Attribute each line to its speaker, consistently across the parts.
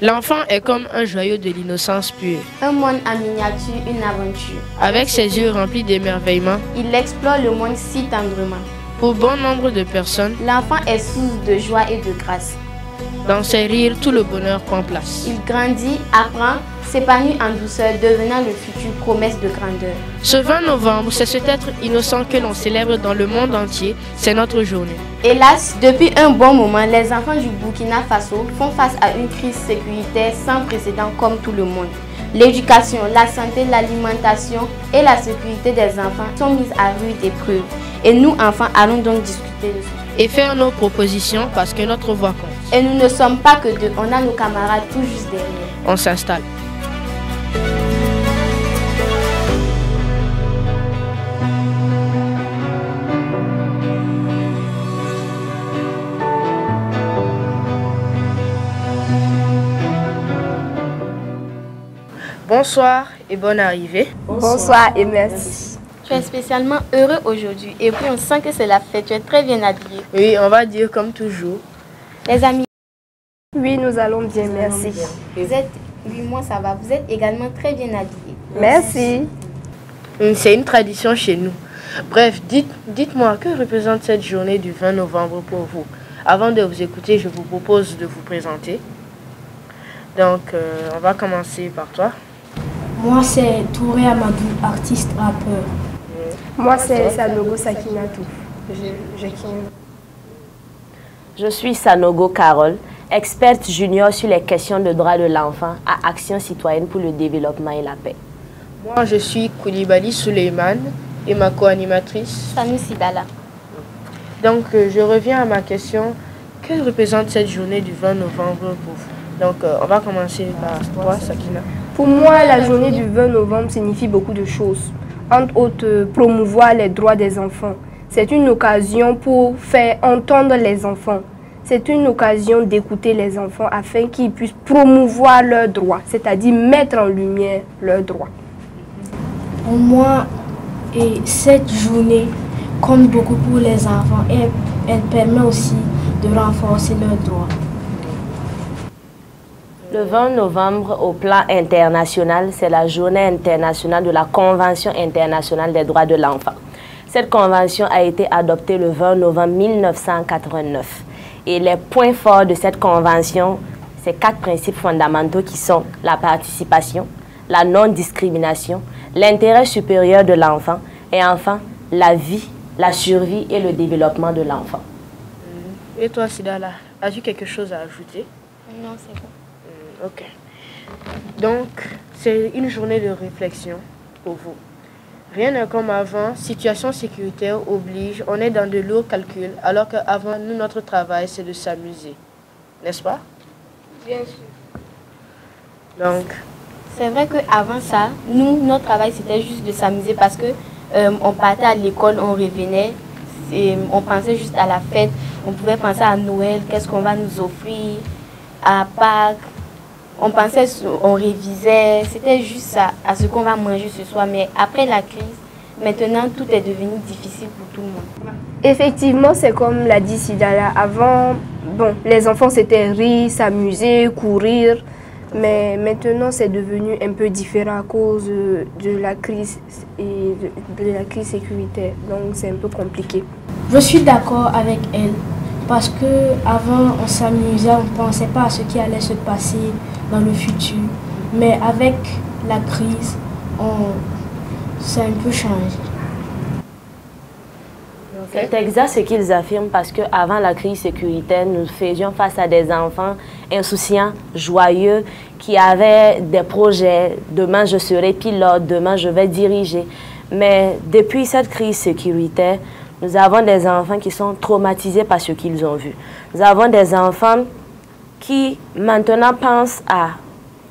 Speaker 1: L'enfant est comme un joyau de l'innocence pure.
Speaker 2: Un monde en miniature, une aventure.
Speaker 1: Avec ses yeux remplis d'émerveillement,
Speaker 2: Il explore le monde si tendrement.
Speaker 1: pour bon nombre de personnes,
Speaker 2: L'enfant est source de joie et de grâce.
Speaker 1: dans ses rires, tout le bonheur prend place.
Speaker 2: Il grandit, apprend, s'épanouit en douceur, devenant le futur promesse de grandeur.
Speaker 1: Ce 20 novembre, c'est cet être innocent que l'on célèbre dans le monde entier. C'est notre journée.
Speaker 2: Hélas, depuis un bon moment, les enfants du Burkina Faso font face à une crise sécuritaire sans précédent comme tout le monde. L'éducation, la santé, l'alimentation et la sécurité des enfants sont mises à rude épreuve. Et nous, enfants, allons donc discuter de ça.
Speaker 1: Et faire nos propositions parce que notre voix compte.
Speaker 2: Et nous ne sommes pas que deux, on a nos camarades tout juste derrière.
Speaker 1: On s'installe. Bonsoir et bonne arrivée.
Speaker 3: Bonsoir et merci.
Speaker 2: Tu es spécialement heureux aujourd'hui et puis on sent que c'est la fête, tu es très bien habillé.
Speaker 1: Oui, on va dire comme toujours.
Speaker 2: Les amis,
Speaker 3: Oui, nous allons bien, merci.
Speaker 2: vous êtes, oui moi ça va, vous êtes également très bien habillés.
Speaker 3: Merci.
Speaker 1: C'est une tradition chez nous. Bref, dites-moi, que représente cette journée du 20 novembre pour vous? Avant de vous écouter, je vous propose de vous présenter. Donc, on va commencer par toi.
Speaker 4: Moi, c'est Touré Amadou, artiste rappeur.
Speaker 3: Moi, c'est Sanogo Sakinatou.
Speaker 5: Je suis Sanogo Carole, experte junior sur les questions de droits de l'enfant à Action citoyenne pour le développement et la paix.
Speaker 1: Moi, je suis Koulibaly Suleiman et ma co-animatrice.
Speaker 2: Sanoussi Dala.
Speaker 1: Donc, je reviens à ma question. Que représente cette journée du 20 novembre pour vous? Donc, on va commencer par toi, Sakina.
Speaker 3: Pour moi, la journée du 20 novembre signifie beaucoup de choses. Entre autres, promouvoir les droits des enfants. C'est une occasion pour faire entendre les enfants. C'est une occasion d'écouter les enfants afin qu'ils puissent promouvoir leurs droits, c'est-à-dire mettre en lumière leurs droits.
Speaker 4: Pour moi, et cette journée compte beaucoup pour les enfants et elle permet aussi de renforcer leurs droits.
Speaker 5: Le 20 novembre, au plan international, c'est la journée internationale de la Convention internationale des droits de l'enfant. Cette convention a été adoptée le 20 novembre 1989. Et les points forts de cette convention, c'est 4 principes fondamentaux qui sont la participation, la non-discrimination, l'intérêt supérieur de l'enfant et enfin la vie, la survie et le développement de l'enfant.
Speaker 1: Et toi, Sidala, as-tu quelque chose à ajouter?
Speaker 2: Non, c'est bon.
Speaker 1: Ok. Donc, c'est une journée de réflexion pour vous. Rien n'est comme avant, situation sécuritaire oblige, on est dans de lourds calculs, alors qu'avant, nous, notre travail, c'est de s'amuser. N'est-ce pas?
Speaker 2: Bien sûr.
Speaker 1: Donc,
Speaker 2: C'est vrai qu'avant ça, nous, notre travail, c'était juste de s'amuser parce que on partait à l'école, on revenait, on pensait juste à la fête, on pouvait penser à Noël, qu'est-ce qu'on va nous offrir, à Pâques. On pensait, on révisait, c'était juste ça, à ce qu'on va manger ce soir. Mais après la crise, maintenant, tout est devenu difficile pour tout le monde.
Speaker 3: Effectivement, c'est comme l'a dit Sidala. Avant, bon, les enfants c'était rire, s'amuser, courir. Mais maintenant, c'est devenu un peu différent à cause de la crise et de la crise sécuritaire. Donc, c'est un peu compliqué.
Speaker 4: Je suis d'accord avec elle parce qu'avant, on s'amusait, on ne pensait pas à ce qui allait se passer dans le futur. Mais avec la crise, ça a un peu changé.
Speaker 5: C'est exact ce qu'ils affirment parce qu'avant la crise sécuritaire, nous faisions face à des enfants insouciants, joyeux, qui avaient des projets. Demain, je serai pilote, demain, je vais diriger. Mais depuis cette crise sécuritaire, nous avons des enfants qui sont traumatisés par ce qu'ils ont vu. Nous avons des enfants qui maintenant pensent à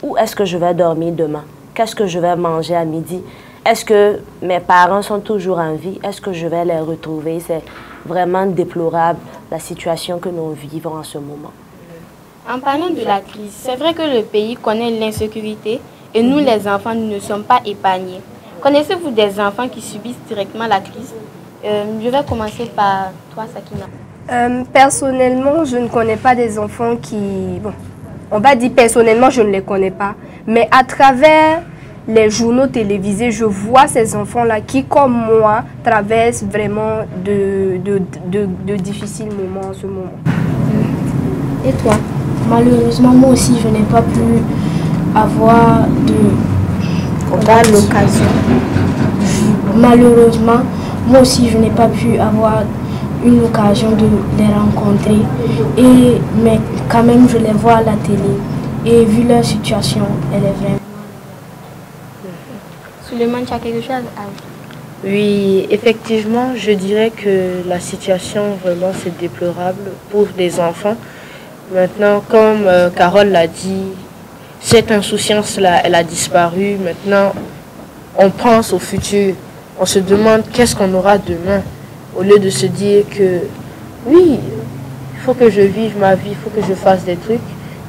Speaker 5: où est-ce que je vais dormir demain? Qu'est-ce que je vais manger à midi? Est-ce que mes parents sont toujours en vie? Est-ce que je vais les retrouver? C'est vraiment déplorable la situation que nous vivons en ce moment.
Speaker 2: En parlant de la crise, c'est vrai que le pays connaît l'insécurité et nous, les enfants, nous ne sommes pas épargnés. Connaissez-vous des enfants qui subissent directement la crise? Je vais commencer par toi, Sakina.
Speaker 3: Personnellement, je ne connais pas des enfants qui on va dire personnellement, je ne les connais pas, mais à travers les journaux télévisés, je vois ces enfants-là qui, comme moi, traversent vraiment de difficiles moments en ce moment.
Speaker 4: Et toi? Malheureusement, moi aussi, je n'ai pas pu avoir l'occasion. Malheureusement, moi aussi, je n'ai pas pu avoir une occasion de les rencontrer. Mais quand même, je les vois à la télé. Et vu leur situation, elle est vraiment...
Speaker 2: Suleiman, tu as quelque chose à ajouter?
Speaker 1: Oui, effectivement, je dirais que la situation vraiment c'est déplorable pour les enfants. Maintenant, comme Carole l'a dit, cette insouciance-là, elle a disparu. Maintenant, on pense au futur. On se demande qu'est-ce qu'on aura demain. Au lieu de se dire que, oui, il faut que je vive ma vie, il faut que je fasse des trucs.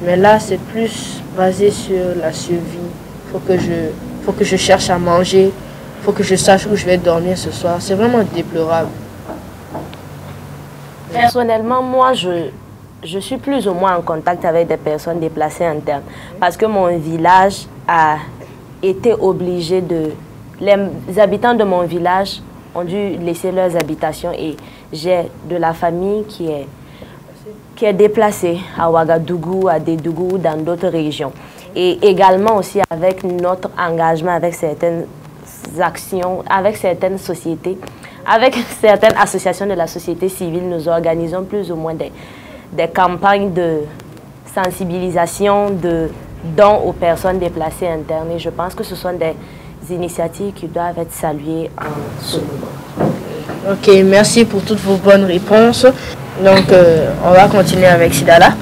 Speaker 1: Mais là, c'est plus basé sur la survie. Il faut que je cherche à manger. Il faut que je sache où je vais dormir ce soir. C'est vraiment déplorable.
Speaker 5: Personnellement, moi, je suis plus ou moins en contact avec des personnes déplacées internes. Parce que mon village a été obligé de... Les habitants de mon village ont dû laisser leurs habitations et j'ai de la famille qui est déplacée à Ouagadougou, à Dédougou, dans d'autres régions. Et également aussi avec notre engagement avec certaines actions, avec certaines sociétés, avec certaines associations de la société civile, nous organisons plus ou moins des campagnes de sensibilisation, de dons aux personnes déplacées internes. Et je pense que ce sont des initiatives qui doivent être saluées en ce moment.
Speaker 1: Ok, merci pour toutes vos bonnes réponses. Donc, on va continuer avec Sidala.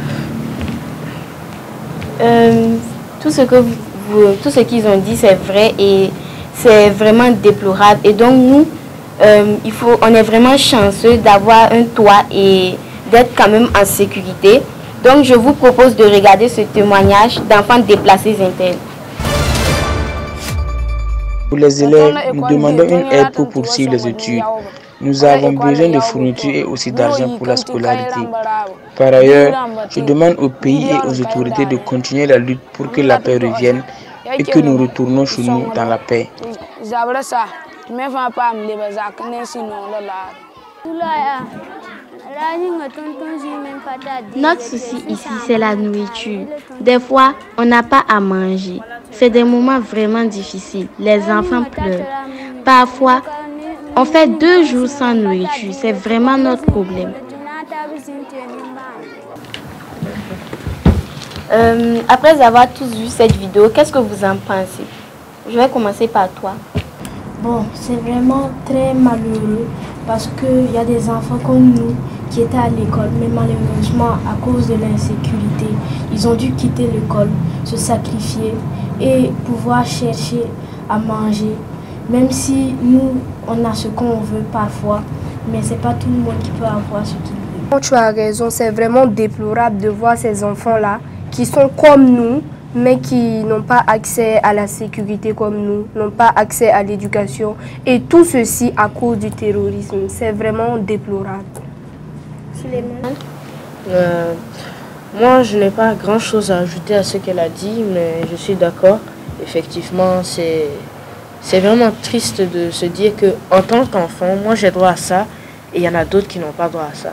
Speaker 2: Tout ce qu'ils ont dit, c'est vrai et c'est vraiment déplorable. Et donc, nous, on est vraiment chanceux d'avoir un toit et d'être quand même en sécurité. Donc, je vous propose de regarder ce témoignage d'enfants déplacés internes.
Speaker 6: Pour les élèves, nous demandons une aide pour poursuivre les études. Nous avons besoin de fournitures et aussi d'argent pour la scolarité. Par ailleurs, je demande au pays et aux autorités de continuer la lutte pour que la paix revienne et que nous retournons chez nous dans la paix.
Speaker 2: Notre souci ici, c'est la nourriture. Des fois, on n'a pas à manger. C'est des moments vraiment difficiles. Les enfants pleurent. Parfois, on fait 2 jours sans nourriture. C'est vraiment notre problème. Après avoir tous vu cette vidéo, qu'est-ce que vous en pensez? Je vais commencer par toi.
Speaker 4: Bon, c'est vraiment très malheureux parce qu'il y a des enfants comme nous qui étaient à l'école, mais malheureusement, à cause de l'insécurité, ils ont dû quitter l'école, se sacrifier et pouvoir chercher à manger. Même si nous, on a ce qu'on veut parfois, mais ce n'est pas tout le monde qui peut avoir ce qu'il veut.
Speaker 3: Tu as raison, c'est vraiment déplorable de voir ces enfants-là qui sont comme nous, mais qui n'ont pas accès à la sécurité comme nous, n'ont pas accès à l'éducation. Et tout ceci à cause du terrorisme. C'est vraiment déplorable.
Speaker 1: Moi, je n'ai pas grand-chose à ajouter à ce qu'elle a dit, mais je suis d'accord. Effectivement, c'est vraiment triste de se dire qu'en tant qu'enfant, moi j'ai droit à ça et il y en a d'autres qui n'ont pas droit à ça.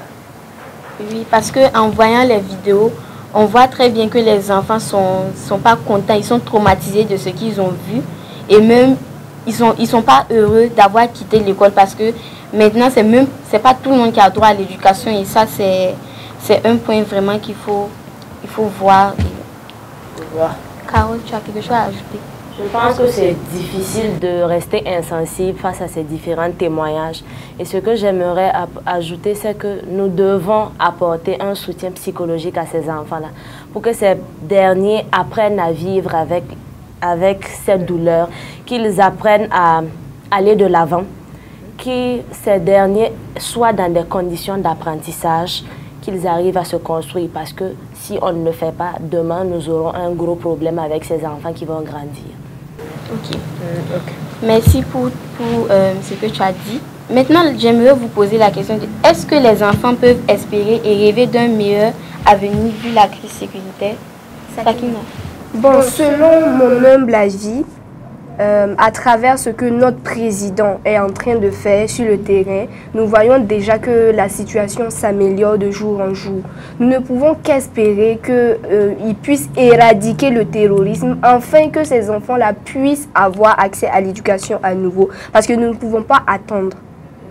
Speaker 2: Oui, parce qu'en voyant les vidéos, on voit très bien que les enfants sont pas contents, ils sont traumatisés de ce qu'ils ont vu. Et même, ils sont pas heureux d'avoir quitté l'école parce que maintenant, c'est pas tout le monde qui a droit à l'éducation. Et ça, c'est un point vraiment qu'il faut voir. Carole, tu as quelque chose à ajouter?
Speaker 5: Je pense que c'est difficile de rester insensible face à ces différents témoignages. Et ce que j'aimerais ajouter, c'est que nous devons apporter un soutien psychologique à ces enfants-là pour que ces derniers apprennent à vivre avec cette douleur, qu'ils apprennent à aller de l'avant, que ces derniers soient dans des conditions d'apprentissage, qu'ils arrivent à se construire. Parce que si on ne le fait pas, demain, nous aurons un gros problème avec ces enfants qui vont grandir.
Speaker 2: Ok. Merci pour ce que tu as dit. Maintenant, j'aimerais vous poser la question de est-ce que les enfants peuvent espérer et rêver d'un meilleur avenir vu la crise sécuritaire? Sakina.
Speaker 3: Bon, selon mon humble avis, à travers ce que notre président est en train de faire sur le terrain, nous voyons déjà que la situation s'améliore de jour en jour. Nous ne pouvons qu'espérer qu'il puisse éradiquer le terrorisme, afin que ces enfants-là puissent avoir accès à l'éducation à nouveau. Parce que nous ne pouvons pas attendre.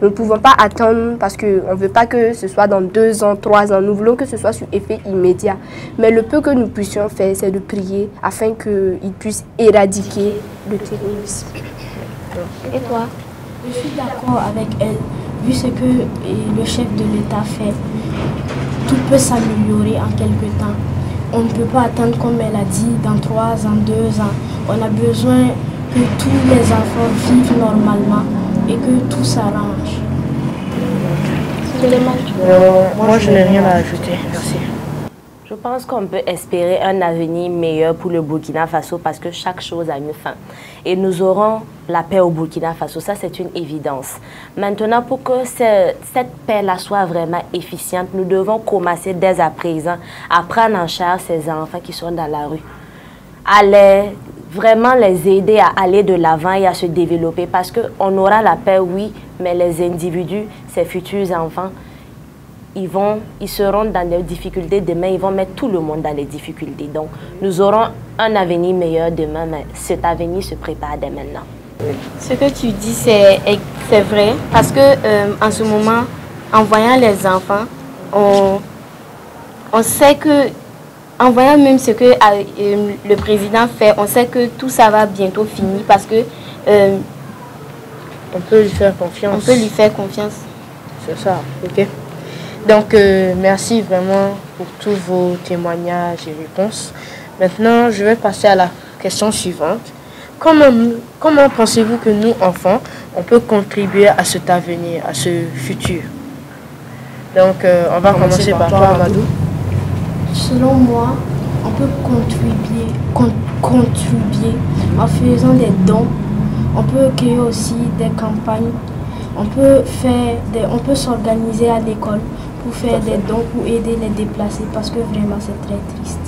Speaker 3: Nous ne pouvons pas attendre parce qu'on ne veut pas que ce soit dans 2 ans, 3 ans. Nous voulons que ce soit sur effet immédiat. Mais le peu que nous puissions faire, c'est de prier afin qu'ils puissent éradiquer le terrorisme.
Speaker 2: Et toi?
Speaker 4: Je suis d'accord avec elle. Vu ce que le chef de l'État fait, tout peut s'améliorer en quelque temps. On ne peut pas attendre, comme elle a dit, dans 3 ans, 2 ans. On a besoin que tous les enfants vivent normalement et que tout s'arrange.
Speaker 1: Moi, je n'ai rien à ajouter. Merci.
Speaker 5: Je pense qu'on peut espérer un avenir meilleur pour le Burkina Faso parce que chaque chose a une fin. Et nous aurons la paix au Burkina Faso, ça c'est une évidence. Maintenant, pour que cette paix-là soit vraiment efficiente, nous devons commencer dès à présent à prendre en charge ces enfants qui sont dans la rue. Vraiment les aider à aller de l'avant et à se développer parce qu'on aura la paix, oui, mais les individus, ces futurs enfants, ils seront dans des difficultés demain, ils vont mettre tout le monde dans les difficultés. Donc, nous aurons un avenir meilleur demain, mais cet avenir se prépare dès maintenant.
Speaker 2: Ce que tu dis, c'est vrai, parce que en ce moment, en voyant les enfants, on sait que, en voyant même ce que le président fait, on sait que tout ça va bientôt finir parce que
Speaker 1: on peut lui faire confiance.
Speaker 2: On peut lui faire confiance.
Speaker 1: C'est ça, ok. Donc, merci vraiment pour tous vos témoignages et réponses. Maintenant, je vais passer à la question suivante. Comment pensez-vous que nous, enfants, on peut contribuer à cet avenir, à ce futur? Donc, on va commencer par toi, Amadou.
Speaker 4: Selon moi, on peut contribuer en faisant des dons. On peut créer aussi des campagnes. On peut s'organiser à l'école pour faire des dons, pour aider les déplacés parce que vraiment c'est très triste.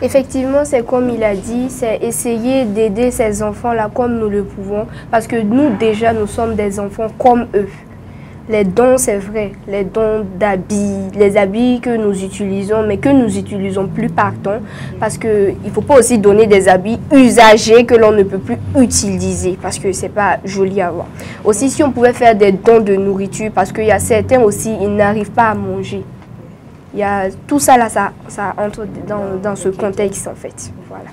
Speaker 3: Effectivement, c'est comme il a dit, c'est essayer d'aider ces enfants-là comme nous le pouvons parce que nous déjà, nous sommes des enfants comme eux. Les dons, c'est vrai, les dons d'habits, les habits que nous utilisons, mais que nous utilisons plus pardon, parce qu'il ne faut pas aussi donner des habits usagés que l'on ne peut plus utiliser, parce que ce n'est pas joli à voir. Aussi, si on pouvait faire des dons de nourriture, parce qu'il y a certains aussi, ils n'arrivent pas à manger. Il y a, tout ça là, ça entre dans ce contexte en fait. Voilà.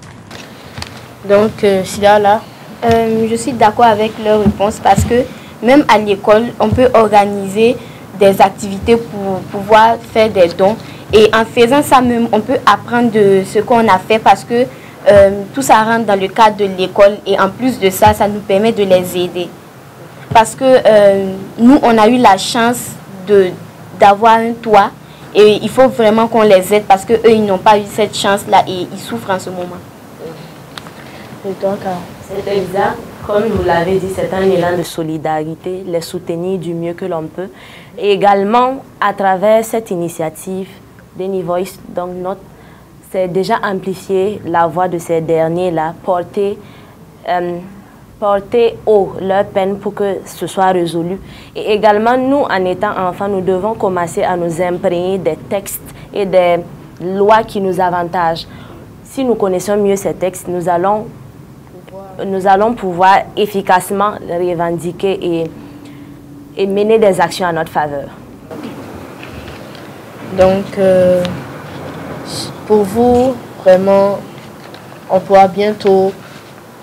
Speaker 1: Donc, Sida là,
Speaker 2: je suis d'accord avec leur réponse parce que même à l'école, on peut organiser des activités pour pouvoir faire des dons. Et en faisant ça même, on peut apprendre de ce qu'on a fait parce que tout ça rentre dans le cadre de l'école. Et en plus de ça, ça nous permet de les aider. Parce que nous, on a eu la chance d'avoir un toit. Et il faut vraiment qu'on les aide parce qu'eux, ils n'ont pas eu cette chance-là et ils souffrent en ce moment.
Speaker 1: Et donc,
Speaker 5: c'est exact. Comme vous l'avez dit, c'est un élan de solidarité, les soutenir du mieux que l'on peut. Et également, à travers cette initiative d'Any Voice, donc c'est déjà amplifier la voix de ces derniers-là, porter haut leur peine pour que ce soit résolu. Et également, nous, en étant enfants, nous devons commencer à nous imprégner des textes et des lois qui nous avantagent. Si nous connaissons mieux ces textes, nous allons pouvoir efficacement les revendiquer et mener des actions à notre faveur.
Speaker 1: Donc, pour vous, vraiment, on pourra bientôt,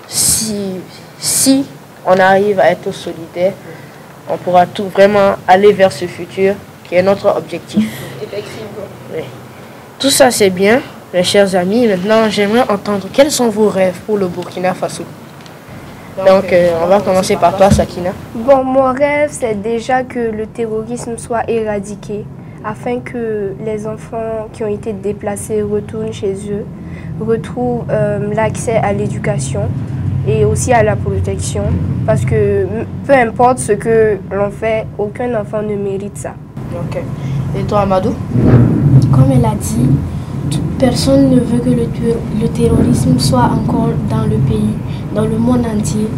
Speaker 1: si on arrive à être solidaire, on pourra tout vraiment aller vers ce futur qui est notre objectif.
Speaker 2: Effectivement.
Speaker 1: Oui. Tout ça, c'est bien, mes chers amis. Maintenant, j'aimerais entendre quels sont vos rêves pour le Burkina Faso. Donc, on va commencer par toi, Sakina.
Speaker 3: Bon, mon rêve, c'est déjà que le terrorisme soit éradiqué, afin que les enfants qui ont été déplacés retournent chez eux, retrouvent l'accès à l'éducation et aussi à la protection, parce que peu importe ce que l'on fait, aucun enfant ne mérite ça.
Speaker 1: Ok. Et toi, Amadou?
Speaker 4: Comme elle a dit, personne ne veut que le terrorisme soit encore dans le pays, dans le monde entier.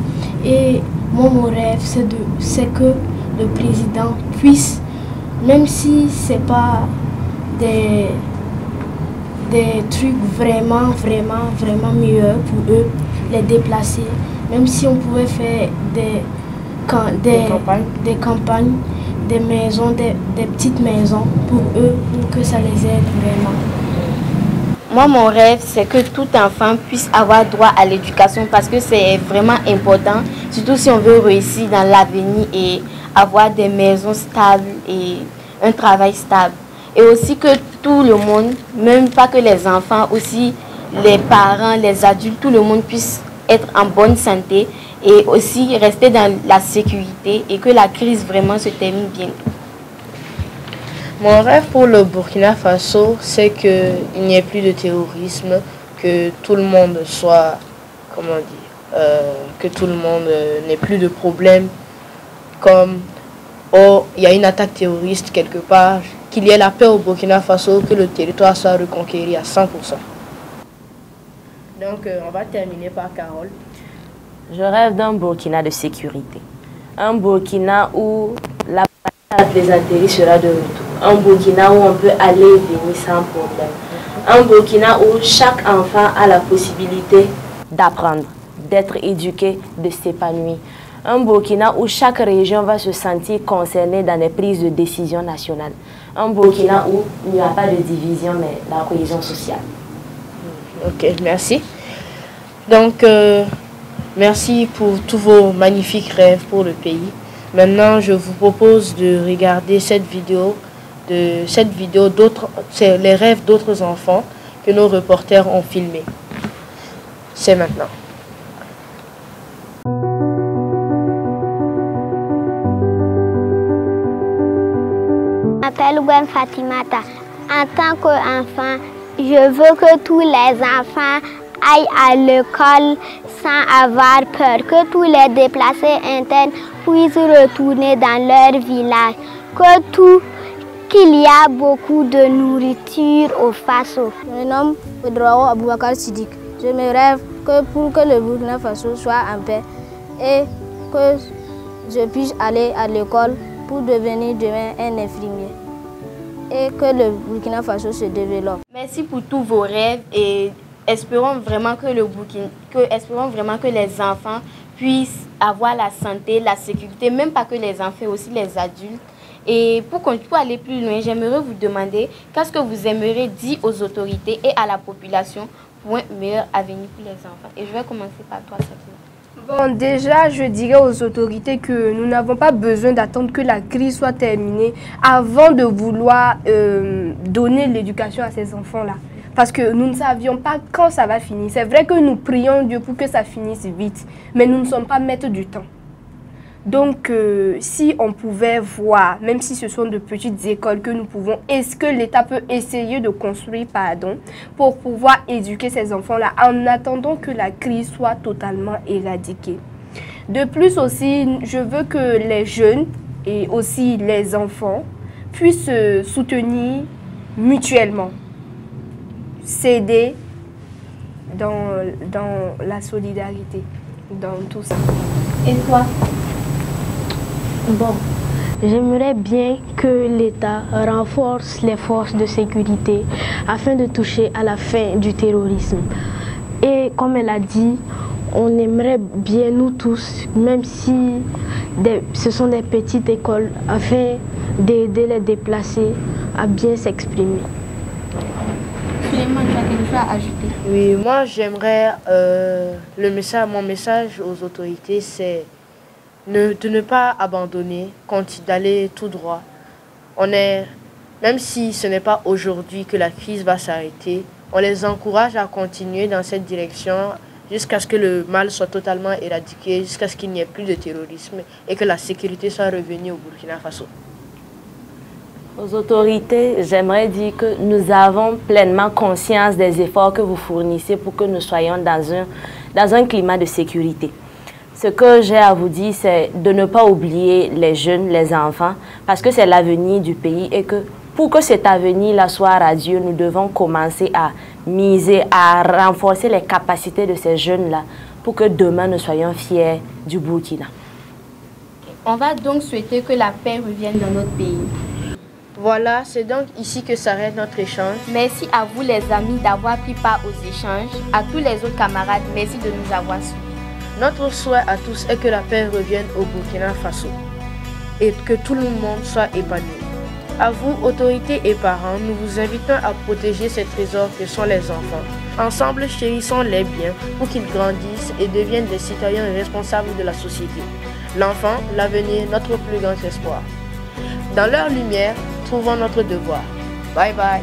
Speaker 4: Et moi, mon rêve, c'est que le président puisse, même si ce n'est pas des trucs vraiment meilleurs pour eux, les déplacer, même si on pouvait faire des campagnes, des maisons, des petites maisons pour eux, pour que ça les aide vraiment.
Speaker 2: Moi, mon rêve, c'est que tout enfant puisse avoir droit à l'éducation parce que c'est vraiment important, surtout si on veut réussir dans l'avenir et avoir des maisons stables et un travail stable. Et aussi que tout le monde, même pas que les enfants, aussi les parents, les adultes, tout le monde puisse être en bonne santé et aussi rester dans la sécurité et que la crise vraiment se termine bientôt.
Speaker 1: Mon rêve pour le Burkina Faso, c'est qu'il n'y ait plus de terrorisme, que tout le monde soit, que tout le monde n'ait plus de problèmes, comme, oh, il y a une attaque terroriste quelque part, qu'il y ait la paix au Burkina Faso, que le territoire soit reconquéri à 100%. Donc, on va terminer par Carole.
Speaker 5: Je rêve d'un Burkina de sécurité. Un Burkina où la plaisanterie sera de retour. Un Burkina où on peut aller et venir sans problème. Un Burkina où chaque enfant a la possibilité d'apprendre, d'être éduqué, de s'épanouir. Un Burkina où chaque région va se sentir concernée dans les prises de décision nationales. Un Burkina où il n'y a pas de division, mais la cohésion sociale.
Speaker 1: Ok, merci. Donc, merci pour tous vos magnifiques rêves pour le pays. Maintenant, je vous propose de regarder cette vidéo, c'est les rêves d'autres enfants que nos reporters ont filmés. C'est maintenant.
Speaker 7: Je m'appelle Gwen Fatimata. En tant qu'enfant, je veux que tous les enfants aillent à l'école sans avoir peur, que tous les déplacés internes puissent retourner dans leur village, qu'il y a beaucoup de nourriture au Faso.
Speaker 8: Je me nomme Pedro Aboubakar Sidik. Je me rêve pour que le Burkina Faso soit en paix et que je puisse aller à l'école pour devenir demain un infirmier et que le Burkina Faso se développe.
Speaker 2: Merci pour tous vos rêves et espérons vraiment que les enfants puissent avoir la santé, la sécurité, même pas que les enfants, aussi les adultes. Et pour aller plus loin, j'aimerais vous demander qu'est-ce que vous aimeriez dire aux autorités et à la population pour un meilleur avenir pour les enfants. Et je vais commencer par toi, Sabine.
Speaker 3: Bon, déjà, je dirais aux autorités que nous n'avons pas besoin d'attendre que la crise soit terminée avant de vouloir donner l'éducation à ces enfants-là. Parce que nous ne savions pas quand ça va finir. C'est vrai que nous prions Dieu pour que ça finisse vite, mais nous ne sommes pas maîtres du temps. Donc, si on pouvait voir, même si ce sont de petites écoles que nous pouvons, est-ce que l'État peut essayer de construire, pour pouvoir éduquer ces enfants-là en attendant que la crise soit totalement éradiquée. De plus aussi, je veux que les jeunes et aussi les enfants puissent se soutenir mutuellement, s'aider dans la solidarité, dans tout ça.
Speaker 2: Et toi?
Speaker 4: Bon, j'aimerais bien que l'État renforce les forces de sécurité afin de toucher à la fin du terrorisme. Et comme elle a dit, on aimerait bien nous tous, même si ce sont des petites écoles, afin d'aider les déplacés à bien s'exprimer.
Speaker 2: Clément, tu as quelque chose à ajouter?
Speaker 1: Oui, moi j'aimerais, mon message aux autorités, c'est de ne pas abandonner, d'aller tout droit. Même si ce n'est pas aujourd'hui que la crise va s'arrêter, on les encourage à continuer dans cette direction jusqu'à ce que le mal soit totalement éradiqué, jusqu'à ce qu'il n'y ait plus de terrorisme et que la sécurité soit revenue au Burkina Faso.
Speaker 5: Aux autorités, j'aimerais dire que nous avons pleinement conscience des efforts que vous fournissez pour que nous soyons dans un climat de sécurité. Ce que j'ai à vous dire, c'est de ne pas oublier les jeunes, les enfants, parce que c'est l'avenir du pays et que Pour que cet avenir-là soit radieux, nous devons commencer à miser, à renforcer les capacités de ces jeunes-là pour que demain nous soyons fiers du Burkina.
Speaker 2: On va donc souhaiter que la paix revienne dans notre pays.
Speaker 1: Voilà, c'est donc ici que s'arrête notre échange.
Speaker 2: Merci à vous les amis d'avoir pris part aux échanges. À tous les autres camarades, merci de nous avoir suivis.
Speaker 1: Notre souhait à tous est que la paix revienne au Burkina Faso et que tout le monde soit épanoui. À vous, autorités et parents, nous vous invitons à protéger ces trésors que sont les enfants. Ensemble, chérissons les biens pour qu'ils grandissent et deviennent des citoyens responsables de la société. L'enfant, l'avenir, notre plus grand espoir. Dans leur lumière, trouvons notre devoir. Bye bye.